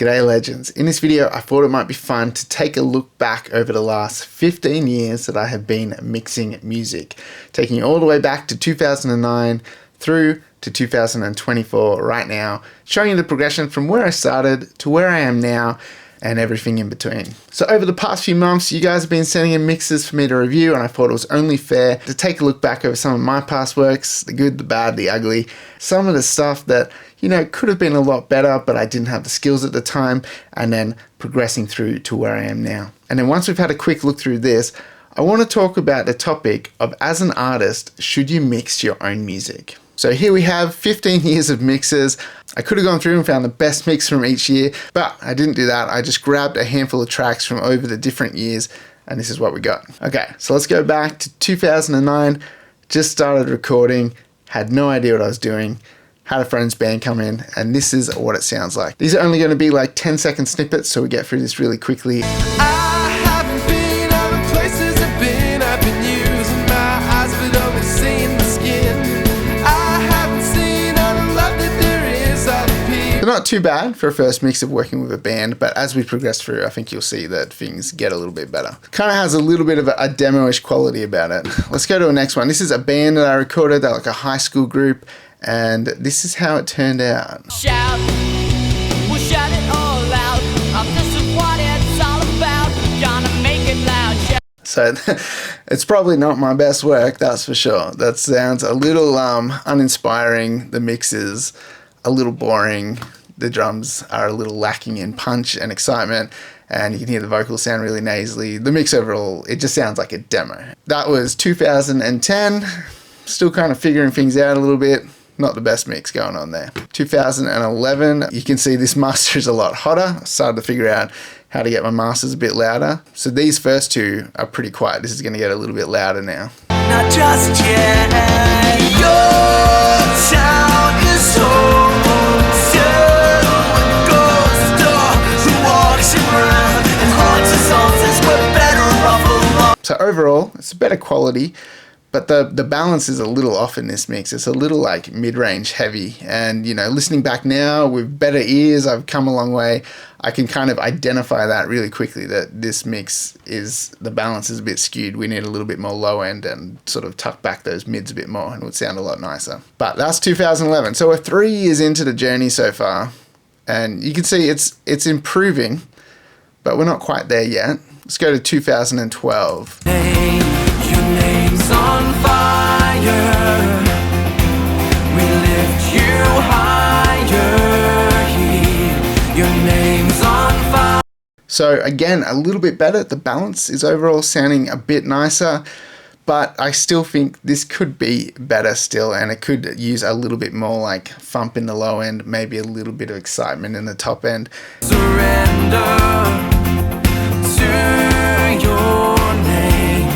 G'day legends. In this video, I thought it might be fun to take a look back over the last 15 years that I have been mixing music, taking you all the way back to 2009 through to 2024 right now, showing you the progression from where I started to where I am now and everything in between. So over the past few months, you guys have been sending in mixes for me to review, and I thought it was only fair to take a look back over some of my past works, the good, the bad, the ugly, some of the stuff that, you know, could have been a lot better, but I didn't have the skills at the time, and then progressing through to where I am now. And then once we've had a quick look through this, I want to talk about the topic of, as an artist, should you mix your own music? So here we have 15 years of mixes. I could have gone through and found the best mix from each year, but I didn't do that. I just grabbed a handful of tracks from over the different years, and this is what we got. Okay, so let's go back to 2009. Just started recording, had no idea what I was doing, had a friend's band come in, and this is what it sounds like. These are only going to be like 10-second snippets, so we get through this really quickly. I haven't been all the places I've been using my eyes, but only seeing the skin. They're not too bad for a first mix of working with a band, but as we progress through, I think you'll see that things get a little bit better. Kind of has a little bit of a demo-ish quality about it. Let's go to the next one. This is a band that I recorded, they're like a high school group, and this is how it turned out. Shout, we'll shout it all out. This is what it's all about. Gonna make it loud. Shout. So it's probably not my best work, that's for sure. That sounds a little uninspiring. The mix is a little boring. The drums are a little lacking in punch and excitement, and you can hear the vocals sound really nasally. The mix overall, it just sounds like a demo. That was 2010. Still kind of figuring things out a little bit. Not the best mix going on there. 2011, you can see this master is a lot hotter. I started to figure out how to get my masters a bit louder. So these first two are pretty quiet. This is going to get a little bit louder now. Not just yet. Your town is home to a ghost dog who walks around and haunts us all since we're better off alone. So overall, it's a better quality, but the balance is a little off in this mix. It's a little like mid-range heavy, and you know, listening back now with better ears, I've come a long way. I can kind of identify that really quickly, that this mix is, the balance is a bit skewed. We need a little bit more low end and sort of tuck back those mids a bit more, and it would sound a lot nicer. But that's 2011. So we're 3 years into the journey so far, and you can see it's improving, but we're not quite there yet. Let's go to 2012. Hey, your name's on fire. We lift you higher here. Your name's on fire. So again, a little bit better. The balance is overall sounding a bit nicer, but I still think this could be better still, and it could use a little bit more like thump in the low end, maybe a little bit of excitement in the top end. Surrender to your name,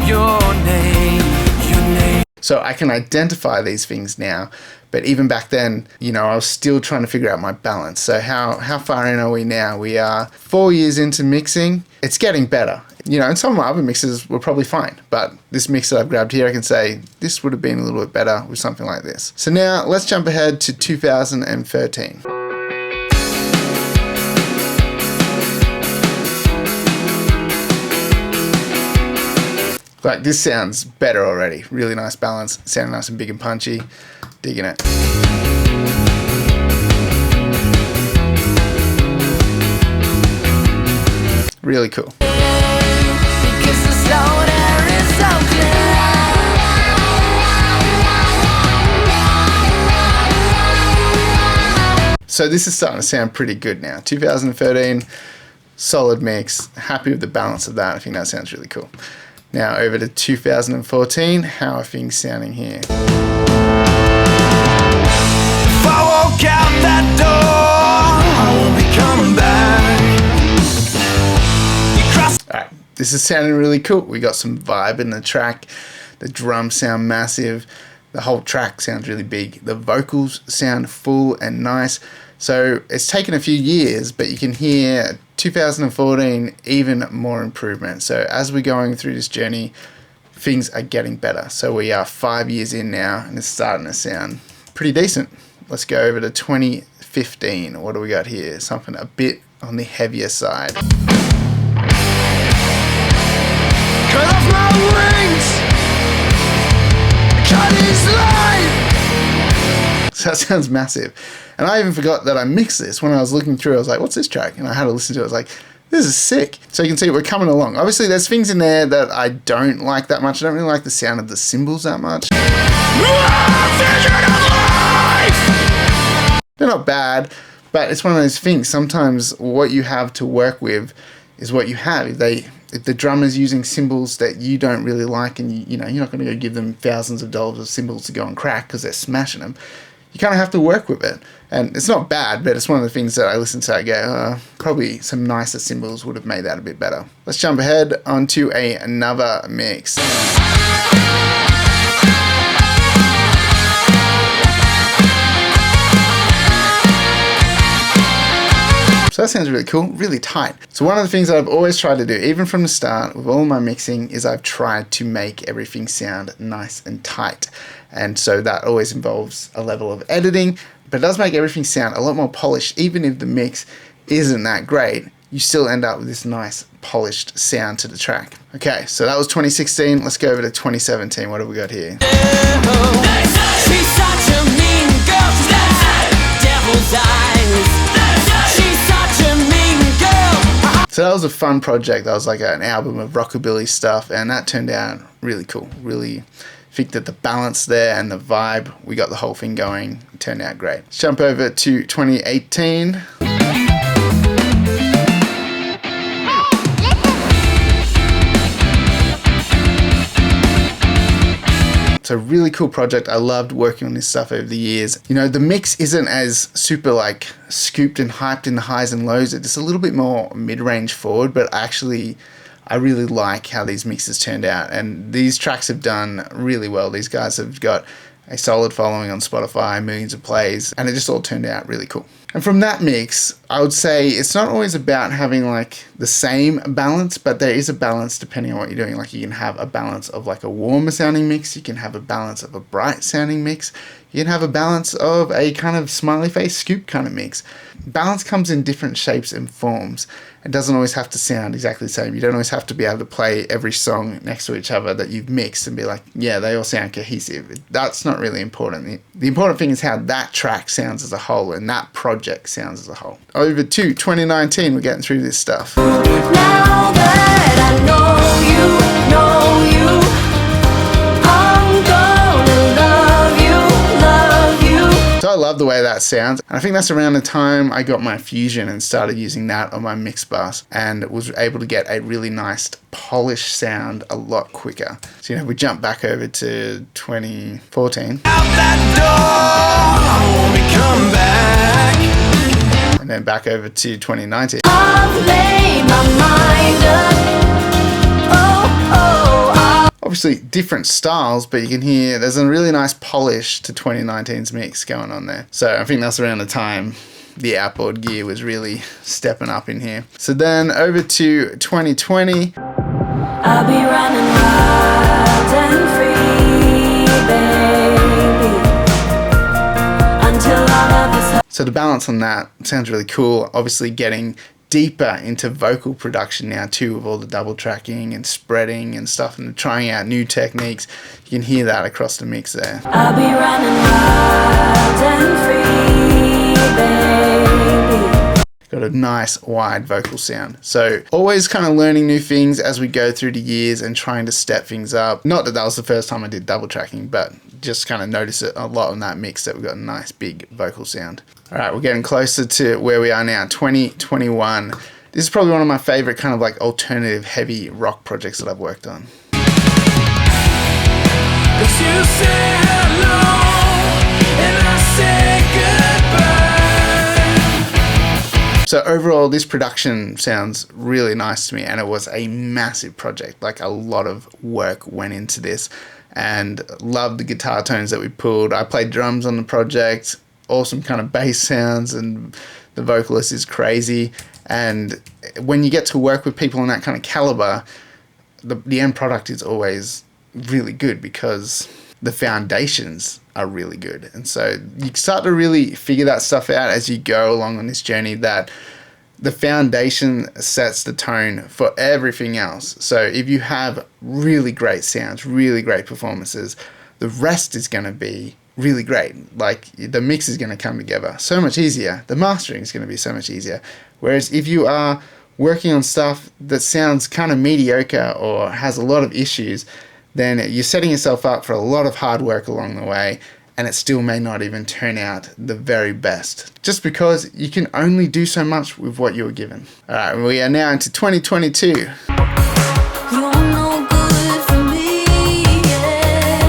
your name, your name. So I can identify these things now, but even back then, you know, I was still trying to figure out my balance. So how far in are we now? We are 4 years into mixing. It's getting better. You know, and some of my other mixes were probably fine, but this mix that I've grabbed here, I can say this would have been a little bit better with something like this. So now let's jump ahead to 2013. Like, this sounds better already. Really nice balance, sounding nice and big and punchy. Digging it. Really cool. So this is starting to sound pretty good now. 2013, solid mix. Happy with the balance of that. I think that sounds really cool. Now over to 2014, how are things sounding here? If I walk out that door, I won't be coming back. Alright, this is sounding really cool. We got some vibe in the track. The drums sound massive. The whole track sounds really big. The vocals sound full and nice. So it's taken a few years, but you can hear 2014 even more improvement. So as we're going through this journey, things are getting better. So we are 5 years in now, and it's starting to sound pretty decent. Let's go over to 2015. 2015. What do we got here? Something a bit on the heavier side. Cut off my wings. Cut his life. So that sounds massive. And I even forgot that I mixed this. When I was looking through, I was like, what's this track? And I had to listen to it. I was like, this is sick. So you can see we're coming along. Obviously, there's things in there that I don't like that much. I don't really like the sound of the cymbals that much. They're not bad, but it's one of those things. Sometimes what you have to work with is what you have. If the drummer's using cymbals that you don't really like, and you know, you're not going to go give them thousands of dollars of cymbals to go and crack because they're smashing them. You kind of have to work with it. And it's not bad, but it's one of the things that I listen to, I go, probably some nicer cymbals would have made that a bit better. Let's jump ahead onto another mix. So that sounds really cool, really tight. So one of the things that I've always tried to do, even from the start with all my mixing, is I've tried to make everything sound nice and tight. And so that always involves a level of editing, but it does make everything sound a lot more polished. Even if the mix isn't that great, you still end up with this nice polished sound to the track. Okay, so that was 2016. Let's go over to 2017. What have we got here? She's such a mean girl. She's got devil's eyes. She's such a mean girl. So that was a fun project. That was like an album of rockabilly stuff, and that turned out really cool. Really think that the balance there and the vibe, we got the whole thing going. It turned out great. Let's jump over to 2018. It's a really cool project. I loved working on this stuff over the years. You know, the mix isn't as super like scooped and hyped in the highs and lows. It's a little bit more mid-range forward, but actually I really like how these mixes turned out, and these tracks have done really well. These guys have got a solid following on Spotify, millions of plays, and it just all turned out really cool. And from that mix, I would say it's not always about having like the same balance, but there is a balance depending on what you're doing. Like you can have a balance of like a warmer sounding mix, you can have a balance of a bright sounding mix, you can have a balance of a kind of smiley face scoop kind of mix. Balance comes in different shapes and forms. It doesn't always have to sound exactly the same. You don't always have to be able to play every song next to each other that you've mixed and be like, yeah, they all sound cohesive. That's not really important. The important thing is how that track sounds as a whole and that project sounds as a whole. Over to 2019, we're getting through this stuff. Now that I know you, I'm gonna love you. So I love the way that sounds, and I think that's around the time I got my Fusion and started using that on my mix bus and was able to get a really nice polished sound a lot quicker. So, you know, we jump back over to 2014. Out that door, I won't be coming back. And then back over to 2019. I've laid my mind up. Obviously different styles, but you can hear there's a really nice polish to 2019's mix going on there. So I think that's around the time the outboard gear was really stepping up in here. So then over to 2020. I'll be running wild and free, baby, until all of this. So the balance on that sounds really cool. Obviously getting deeper into vocal production now too, with all the double tracking and spreading and stuff, and trying out new techniques. You can hear that across the mix there. I'll be running wild and free, baby. Got a nice wide vocal sound. So always kind of learning new things as we go through the years and trying to step things up. Not that that was the first time I did double tracking, but just kind of notice it a lot on that mix that we've got a nice big vocal sound. All right, we're getting closer to where we are now, 2021. This is probably one of my favorite kind of like alternative heavy rock projects that I've worked on. 'Cause you say hello and I say goodbye. So overall, this production sounds really nice to me, and it was a massive project. Like a lot of work went into this, and loved the guitar tones that we pulled. I played drums on the project, awesome kind of bass sounds, and the vocalist is crazy. And when you get to work with people in that kind of caliber, the end product is always really good, because the foundations are really good. And so you start to really figure that stuff out as you go along on this journey, that the foundation sets the tone for everything else. So if you have really great sounds, really great performances, the rest is going to be really great. Like the mix is going to come together so much easier. The mastering is going to be so much easier. Whereas if you are working on stuff that sounds kind of mediocre or has a lot of issues, then you're setting yourself up for a lot of hard work along the way, and it still may not even turn out the very best, just because you can only do so much with what you were given. All right, we are now into 2022. You're no good for me, yeah.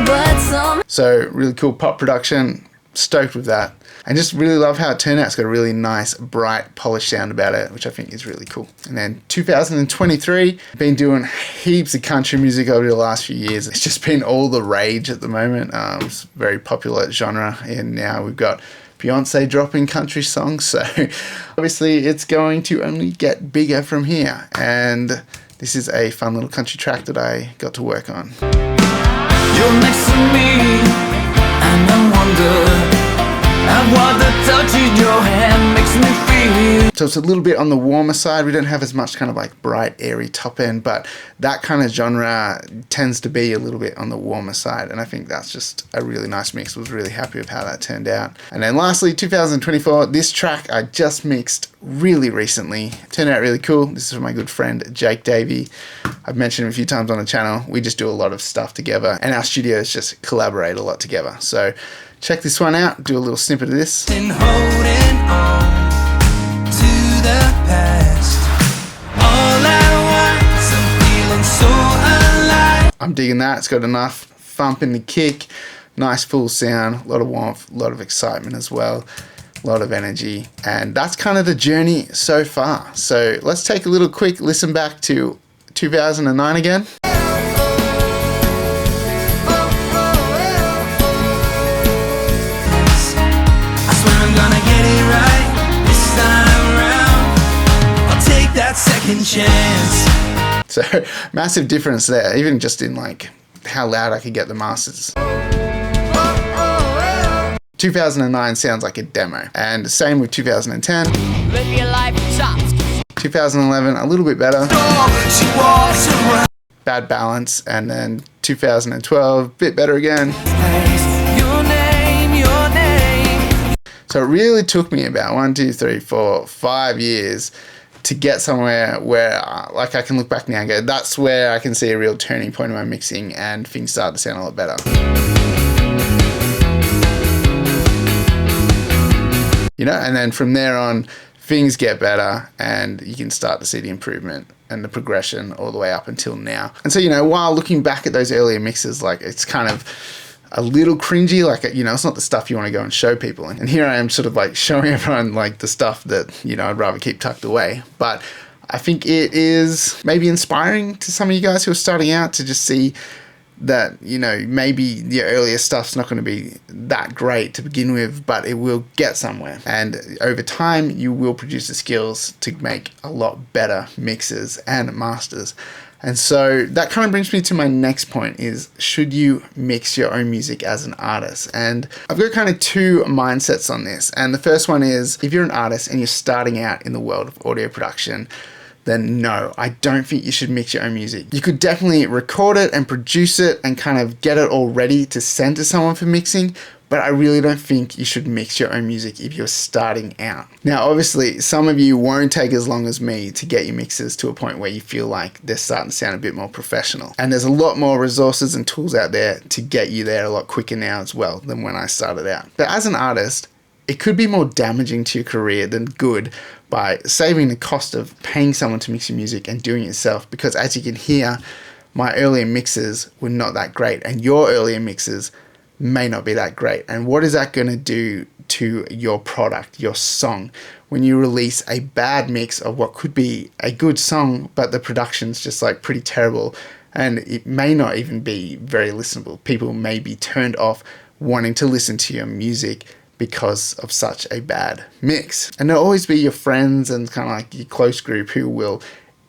But some So really cool pop production, stoked with that. And just really love how it turned out. It's got a really nice, bright, polished sound about it, which I think is really cool. And then 2023, been doing heaps of country music over the last few years. It's just been all the rage at the moment. It's a very popular genre. And now we've got Beyonce dropping country songs. So obviously it's going to only get bigger from here. And this is a fun little country track that I got to work on. You're next to me, and I wonder what the touch of your hand makes me feel. So it's a little bit on the warmer side. We don't have as much kind of like bright, airy top end, but that kind of genre tends to be a little bit on the warmer side. And I think that's just a really nice mix. I was really happy with how that turned out. And then lastly, 2024, this track I just mixed really recently. Turned out really cool. This is from my good friend, Jake Davey. I've mentioned him a few times on the channel. We just do a lot of stuff together, and our studios just collaborate a lot together. So check this one out, do a little snippet of this. Been holding on to the past. All I want is I'm feeling so alive. I'm digging that. It's got enough thump in the kick, nice full sound, a lot of warmth, a lot of excitement as well, a lot of energy. And that's kind of the journey so far. So let's take a little quick listen back to 2009 again. Second chance. So massive difference there, even just in like how loud I could get the masters. 2009 sounds like a demo, and same with 2010. live your life chops. 2011 a little bit better, She walks around. bad balance, and then 2012 bit better again. Your name, your name. So it really took me about 1, 2, 3, 4, 5 years to get somewhere where like I can look back now and go, that's where I can see a real turning point in my mixing and things start to sound a lot better. You know, and then from there on, things get better and you can start to see the improvement and the progression all the way up until now. And so, you know, while looking back at those earlier mixes, like it's kind of a little cringy, like, you know, it's not the stuff you want to go and show people. And here I am sort of like showing everyone like the stuff that, you know, I'd rather keep tucked away. But I think it is maybe inspiring to some of you guys who are starting out to just see that, you know, maybe your earlier stuff's not going to be that great to begin with, but it will get somewhere. And over time, you will produce the skills to make a lot better mixes and masters. And so that kind of brings me to my next point is, should you mix your own music as an artist? And I've got kind of two mindsets on this. And the first one is, if you're an artist and you're starting out in the world of audio production, then no, I don't think you should mix your own music. You could definitely record it and produce it and kind of get it all ready to send to someone for mixing, but I really don't think you should mix your own music if you're starting out. Now, obviously, some of you won't take as long as me to get your mixes to a point where you feel like they're starting to sound a bit more professional. And there's a lot more resources and tools out there to get you there a lot quicker now as well than when I started out. But as an artist, it could be more damaging to your career than good by saving the cost of paying someone to mix your music and doing it yourself, because as you can hear, my earlier mixes were not that great and your earlier mixes may not be that great. And what is that going to do to your product, your song, when you release a bad mix of what could be a good song, but the production's just like pretty terrible and it may not even be very listenable. People may be turned off wanting to listen to your music because of such a bad mix. And there'll always be your friends and kind of like your close group who will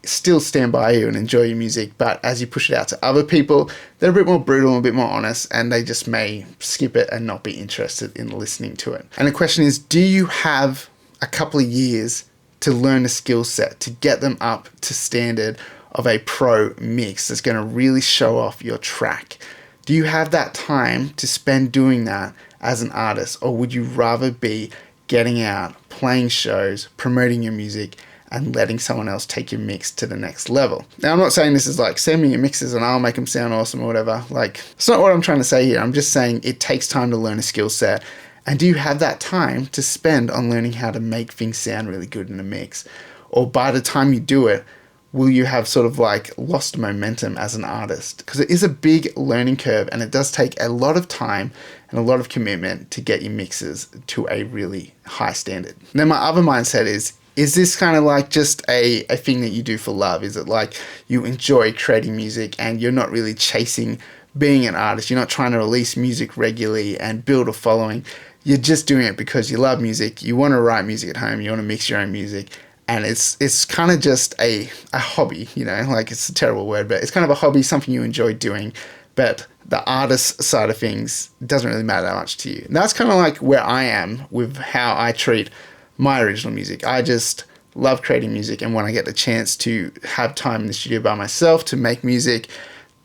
still stand by you and enjoy your music, but as you push it out to other people, they're a bit more brutal, a bit more honest, and they just may skip it and not be interested in listening to it. And the question is, do you have a couple of years to learn a skill set, to get them up to standard of a pro mix that's going to really show off your track? Do you have that time to spend doing that as an artist, or would you rather be getting out, playing shows, promoting your music, and letting someone else take your mix to the next level? Now, I'm not saying this is like, send me your mixes and I'll make them sound awesome or whatever. Like, it's not what I'm trying to say here. I'm just saying it takes time to learn a skill set. And do you have that time to spend on learning how to make things sound really good in a mix? Or by the time you do it, will you have sort of like lost momentum as an artist? Because it is a big learning curve, and it does take a lot of time and a lot of commitment to get your mixes to a really high standard. Then my other mindset is this kind of like just a thing that you do for love? Is it like you enjoy creating music and you're not really chasing being an artist? You're not trying to release music regularly and build a following. You're just doing it because you love music. You want to write music at home. You want to mix your own music. And it's kind of just a hobby, you know, like it's a terrible word, but it's kind of a hobby, something you enjoy doing. But the artist side of things doesn't really matter that much to you. And that's kind of like where I am with how I treat my original music. I just love creating music, and when I get the chance to have time in the studio by myself to make music,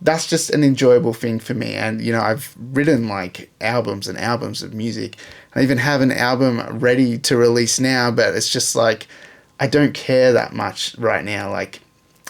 that's just an enjoyable thing for me. And, you know, I've written like albums and albums of music. I even have an album ready to release now, but it's just like, I don't care that much right now. Like,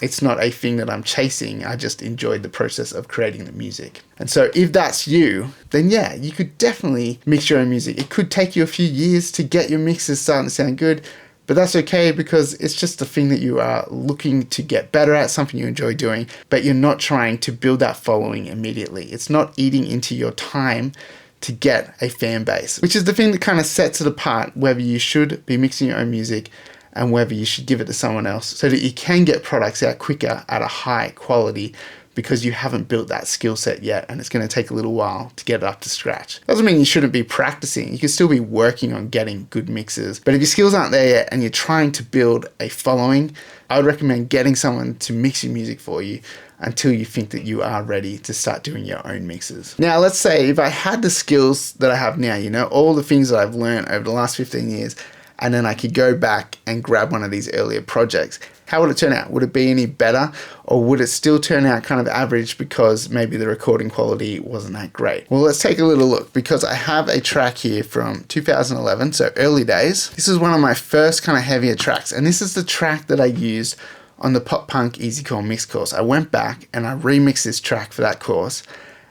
it's not a thing that I'm chasing. I just enjoyed the process of creating the music. And so if that's you, then yeah, you could definitely mix your own music. It could take you a few years to get your mixes starting to sound good, but that's okay, because it's just a thing that you are looking to get better at, something you enjoy doing, but you're not trying to build that following immediately. It's not eating into your time to get a fan base, which is the thing that kind of sets it apart, whether you should be mixing your own music and whether you should give it to someone else, so that you can get products out quicker at a high quality, because you haven't built that skill set yet, and it's going to take a little while to get it up to scratch. Doesn't mean you shouldn't be practicing. You can still be working on getting good mixes. But if your skills aren't there yet and you're trying to build a following, I would recommend getting someone to mix your music for you until you think that you are ready to start doing your own mixes. Now, let's say if I had the skills that I have now, you know, all the things that I've learned over the last 15 years, and then I could go back and grab one of these earlier projects, how would it turn out? Would it be any better, or would it still turn out kind of average because maybe the recording quality wasn't that great? Well, let's take a little look, because I have a track here from 2011, so early days. This is one of my first kind of heavier tracks, and this is the track that I used on the Pop Punk EASYCORE mix course. I went back and I remixed this track for that course,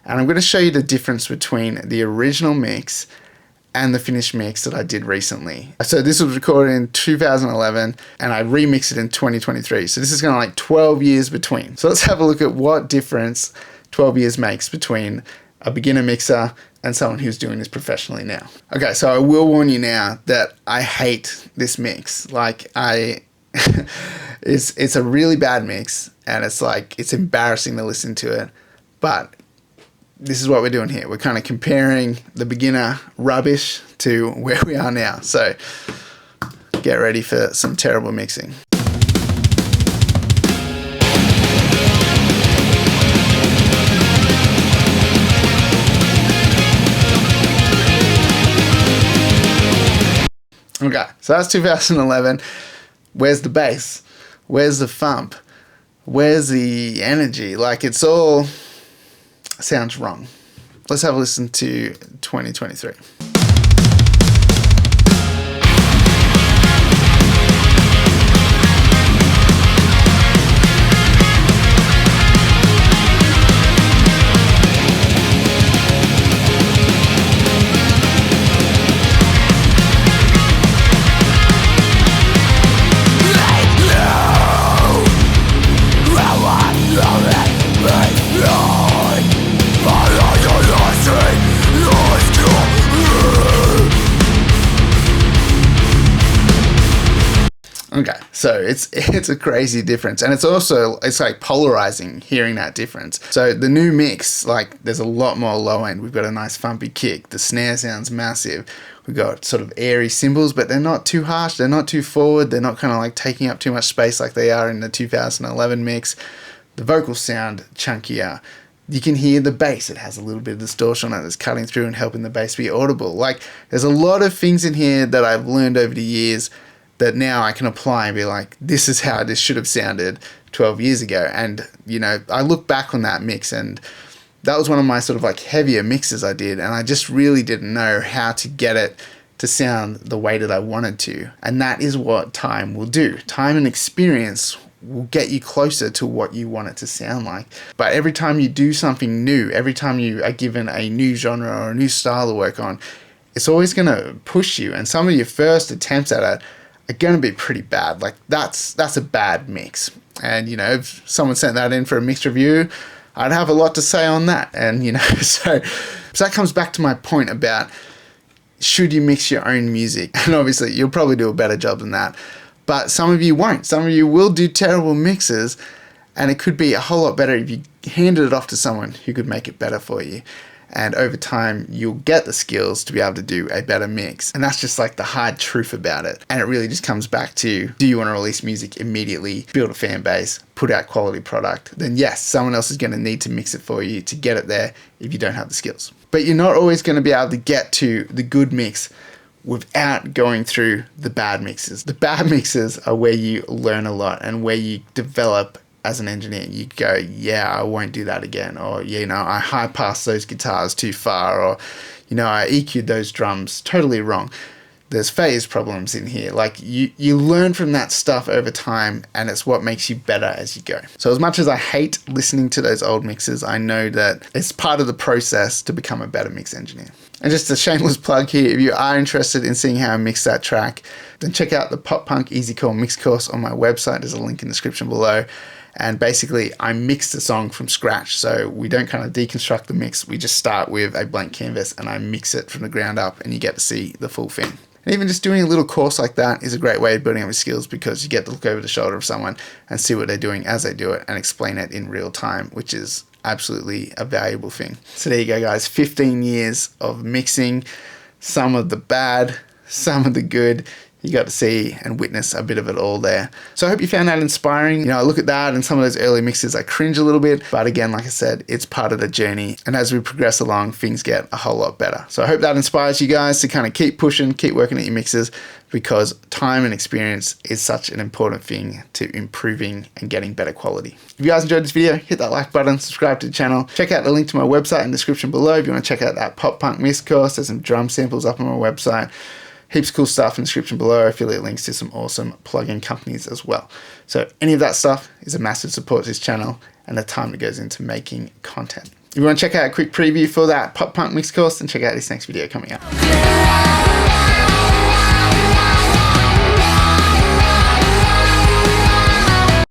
and I'm going to show you the difference between the original mix and the finished mix that I did recently. So this was recorded in 2011 and I remixed it in 2023. So this is kind of like 12 years between. So let's have a look at what difference 12 years makes between a beginner mixer and someone who's doing this professionally now. Okay, so I will warn you now that I hate this mix. Like it's a really bad mix, and it's like, it's embarrassing to listen to it, but this is what we're doing here. We're kind of comparing the beginner rubbish to where we are now. So get ready for some terrible mixing. Okay, so that's 2011. Where's the bass? Where's the thump? Where's the energy? Like, it's all sounds wrong. Let's have a listen to 2023. Okay, so it's a crazy difference, and it's like polarizing hearing that difference. So the new mix, like, there's a lot more low end. We've got a nice thumpy kick. The snare sounds massive. We've got sort of airy cymbals, but they're not too harsh, they're not too forward, they're not kind of like taking up too much space like they are in the 2011 mix. The vocals sound chunkier. You can hear the bass. It has a little bit of distortion on it that's cutting through and helping the bass be audible. Like, there's a lot of things in here that I've learned over the years that now I can apply and be like, this is how this should have sounded 12 years ago. And, you know, I look back on that mix, and that was one of my sort of like heavier mixes I did, and I just really didn't know how to get it to sound the way that I wanted to. And that is what time will do. Time and experience will get you closer to what you want it to sound like. But every time you do something new, every time you are given a new genre or a new style to work on, it's always going to push you. And some of your first attempts at it are going to be pretty bad. Like, that's a bad mix. And, you know, if someone sent that in for a mix review, I'd have a lot to say on that. And, you know, so that comes back to my point about, should you mix your own music? And obviously you'll probably do a better job than that. But some of you won't. Some of you will do terrible mixes, and it could be a whole lot better if you handed it off to someone who could make it better for you. And over time, you'll get the skills to be able to do a better mix. And that's just like the hard truth about it. And it really just comes back to, do you want to release music immediately, build a fan base, put out quality product? Then yes, someone else is going to need to mix it for you to get it there if you don't have the skills. But you're not always going to be able to get to the good mix without going through the bad mixes. The bad mixes are where you learn a lot and where you develop as an engineer. You go, yeah, I won't do that again. Or, you know, I high passed those guitars too far. Or, you know, I EQ'd those drums totally wrong. There's phase problems in here. Like, you learn from that stuff over time, and it's what makes you better as you go. So as much as I hate listening to those old mixes, I know that it's part of the process to become a better mix engineer. And just a shameless plug here, if you are interested in seeing how I mix that track, then check out the Pop Punk EASYCORE mix course on my website. There's a link in the description below. And basically, I mix the song from scratch. So we don't kind of deconstruct the mix. We just start with a blank canvas and I mix it from the ground up, and you get to see the full thing. And even just doing a little course like that is a great way of building up your skills, because you get to look over the shoulder of someone and see what they're doing as they do it and explain it in real time, which is absolutely a valuable thing. So there you go, guys. 15 years of mixing, some of the bad, some of the good. You got to see and witness a bit of it all there. So I hope you found that inspiring. You know, I look at that and some of those early mixes, I cringe a little bit. But again, like I said, it's part of the journey. And as we progress along, things get a whole lot better. So I hope that inspires you guys to kind of keep pushing, keep working at your mixes, because time and experience is such an important thing to improving and getting better quality. If you guys enjoyed this video, hit that like button, subscribe to the channel. Check out the link to my website in the description below if you want to check out that Pop Punk mix course. There's some drum samples up on my website. Heaps of cool stuff in the description below, affiliate links to some awesome plugin companies as well. So any of that stuff is a massive support to this channel and the time that goes into making content. If you want to check out a quick preview for that Pop Punk mix course, then check out this next video coming up.